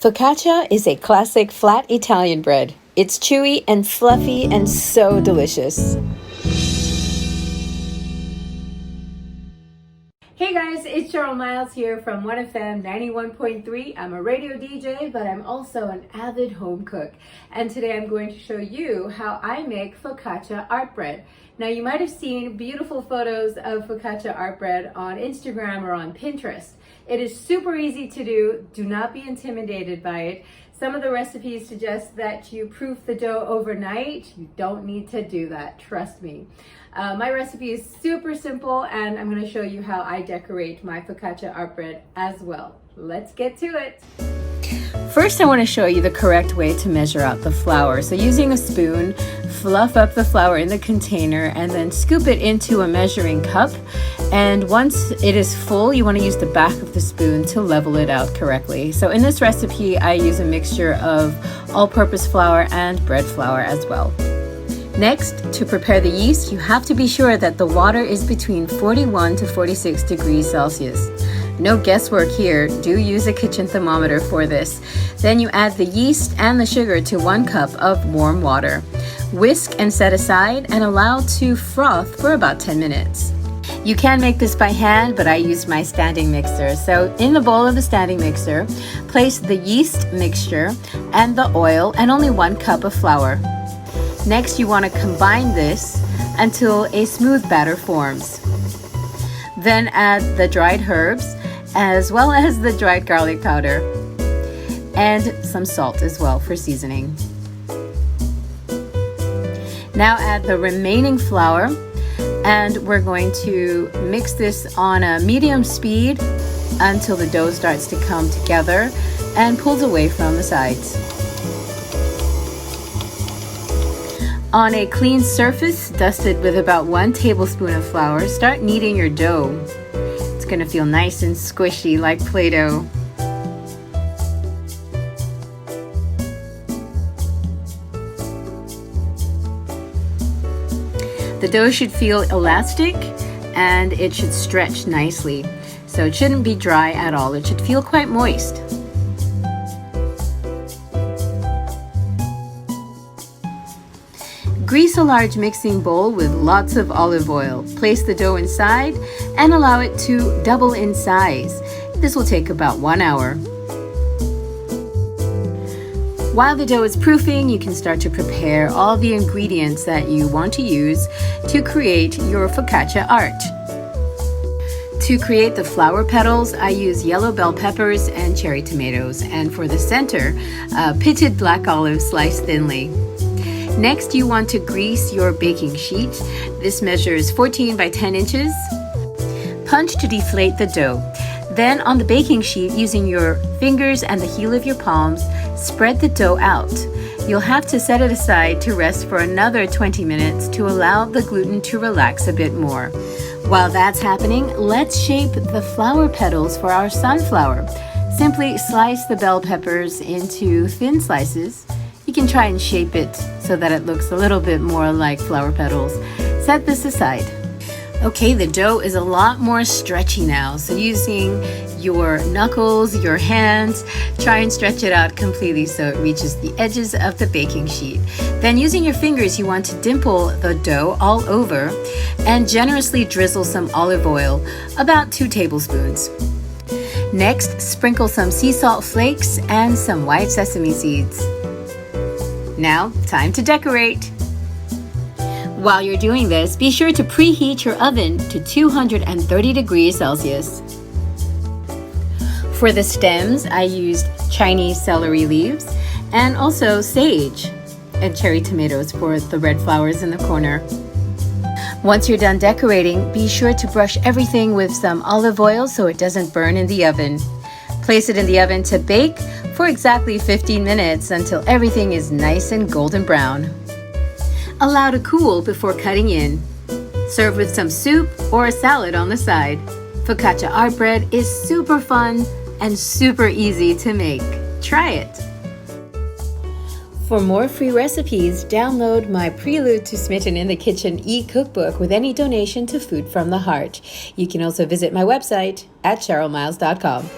Focaccia is a classic flat Italian bread. It's chewy and fluffy and so delicious. Hey guys, it's Cheryl Miles here from 1FM 91.3. I'm a radio DJ, but I'm also an avid home cook. And today I'm going to show you how I make focaccia art bread. Now you might have seen beautiful photos of focaccia art bread on Instagram or on Pinterest. It is super easy to do. Do not be intimidated by it. Some of the recipes suggest that you proof the dough overnight. You don't need to do that, trust me. My recipe is super simple, and I'm going to show you how I decorate my focaccia art bread as well. Let's get to it. First, I want to show you the correct way to measure out the flour. So using a spoon, fluff up the flour in the container and then scoop it into a measuring cup. And once it is full, you want to use the back of the spoon to level it out correctly. So in this recipe, I use a mixture of all-purpose flour and bread flour as well. Next, to prepare the yeast, you have to be sure that the water is between 41 to 46 degrees Celsius. No guesswork here, do use a kitchen thermometer for this. Then you add the yeast and the sugar to 1 cup of warm water. Whisk and set aside and allow to froth for about 10 minutes. You can make this by hand, but I used my standing mixer. So in the bowl of the standing mixer, place the yeast mixture and the oil and only 1 cup of flour. Next, you want to combine this until a smooth batter forms. Then add the dried herbs as well as the dried garlic powder and some salt as well for seasoning. Now add the remaining flour, and we're going to mix this on a medium speed until the dough starts to come together and pulls away from the sides. On a clean surface, dusted with about 1 tablespoon of flour, start kneading your dough. It's going to feel nice and squishy like Play-Doh. The dough should feel elastic and it should stretch nicely. So it shouldn't be dry at all. It should feel quite moist. Grease a large mixing bowl with lots of olive oil. Place the dough inside and allow it to double in size. This will take about 1 hour. While the dough is proofing, you can start to prepare all the ingredients that you want to use to create your focaccia art. To create the flower petals, I use yellow bell peppers and cherry tomatoes, and for the center, pitted black olives sliced thinly. Next, you want to grease your baking sheet. This measures 14 by 10 inches. Punch to deflate the dough. Then on the baking sheet, using your fingers and the heel of your palms, spread the dough out. You'll have to set it aside to rest for another 20 minutes to allow the gluten to relax a bit more. While that's happening, let's shape the flower petals for our sunflower. Simply slice the bell peppers into thin slices. You can try and shape it so that it looks a little bit more like flower petals. Set this aside. Okay, the dough is a lot more stretchy now, so using your knuckles, your hands, try and stretch it out completely so it reaches the edges of the baking sheet. Then using your fingers, you want to dimple the dough all over and generously drizzle some olive oil, about 2 tablespoons. Next, sprinkle some sea salt flakes and some white sesame seeds. Now, time to decorate. While you're doing this, be sure to preheat your oven to 230 degrees Celsius. For the stems, I used Chinese celery leaves and also sage and cherry tomatoes for the red flowers in the corner. Once you're done decorating, be sure to brush everything with some olive oil so it doesn't burn in the oven. Place it in the oven to bake for exactly 15 minutes until everything is nice and golden brown. Allow to cool before cutting in. Serve with some soup or a salad on the side. Focaccia art bread is super fun and super easy to make. Try it. For more free recipes, download my Prelude to Smitten in the Kitchen e-cookbook with any donation to Food from the Heart. You can also visit my website at cherylmiles.com.